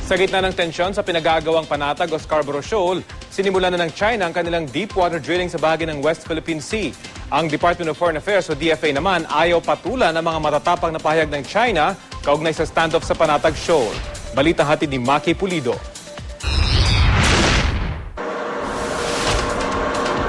Sa gitna ng tensyon sa pinagagawang panatag o Scarborough Shoal, sinimulan na ng China ang kanilang deep water drilling sa bahagi ng West Philippine Sea. Ang Department of Foreign Affairs o DFA naman ayaw patulan ang mga matatapang na pahayag ng China kaugnay sa standoff sa panatag shoal. Balita hatid ni Maki Pulido.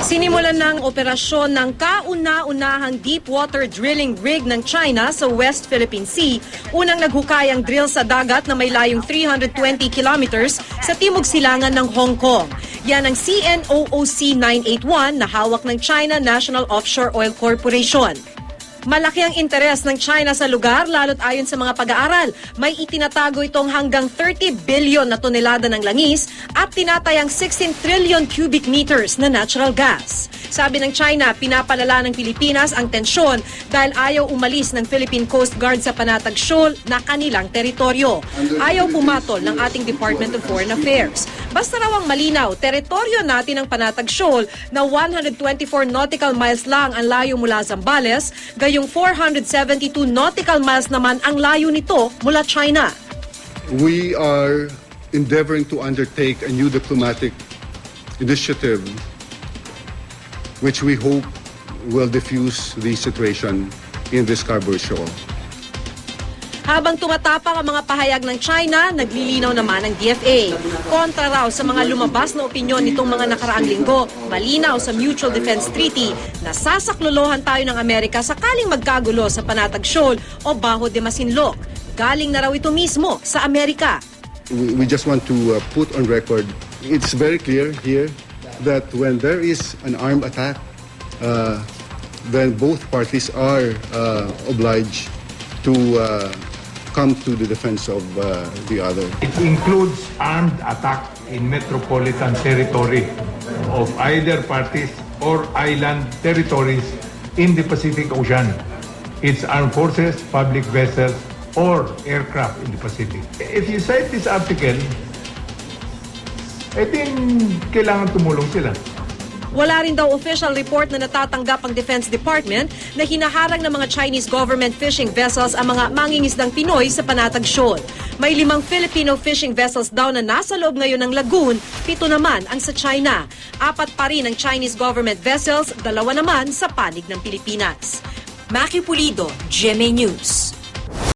Sinimulan ng operasyon ng kauna-unahang deep water drilling rig ng China sa West Philippine Sea. Unang naghukay ang drill sa dagat na may layong 320 kilometers sa timog silangan ng Hong Kong. Yan ang CNOOC 981 na hawak ng China National Offshore Oil Corporation. Malaki ang interes ng China sa lugar lalo't ayon sa mga pag-aaral. May itinatago itong hanggang 30 billion na tonelada ng langis at tinatayang 16 trillion cubic meters na natural gas. Sabi ng China, pinapalala ng Pilipinas ang tensyon dahil ayaw umalis ng Philippine Coast Guard sa Panatag Shoal na kanilang teritoryo. Ayaw pumatol ng ating Department of Foreign Affairs. Basta raw ang malinaw, teritoryo natin ang Panatag Shoal na 124 nautical miles lang ang layo mula Zambales, gayong 472 nautical miles naman ang layo nito mula China. We are endeavoring to undertake a new diplomatic initiative which we hope will diffuse the situation in the Scarborough Shoal. Habang tumatapang ang mga pahayag ng China, naglilinaw naman ang DFA. Kontra raw sa mga lumabas na opinyon nitong mga nakaraang linggo, malinaw sa Mutual Defense Treaty na sasaklolohan tayo ng Amerika sakaling magkagulo sa Panatag Shoal o Bajo de Masinloc. Galing na raw ito mismo sa Amerika. We just want to put on record, it's very clear here that when there is an armed attack, then both parties are obliged to come to the defense of the other. It includes armed attack in metropolitan territory of either parties or island territories in the Pacific Ocean. It's armed forces, public vessels, or aircraft in the Pacific. If you cite this article, kailangan tumulong sila. Wala rin daw official report na natatanggap ang Defense Department na hinaharang ng mga Chinese government fishing vessels ang mga mangingisdang Pinoy sa Panatag Shoal. May 5 Filipino fishing vessels daw na nasa loob ngayon ng lagoon, 7 naman ang sa China. 4 pa rin ang Chinese government vessels, 2 naman sa panig ng Pilipinas. Maki Pulido, GMA News.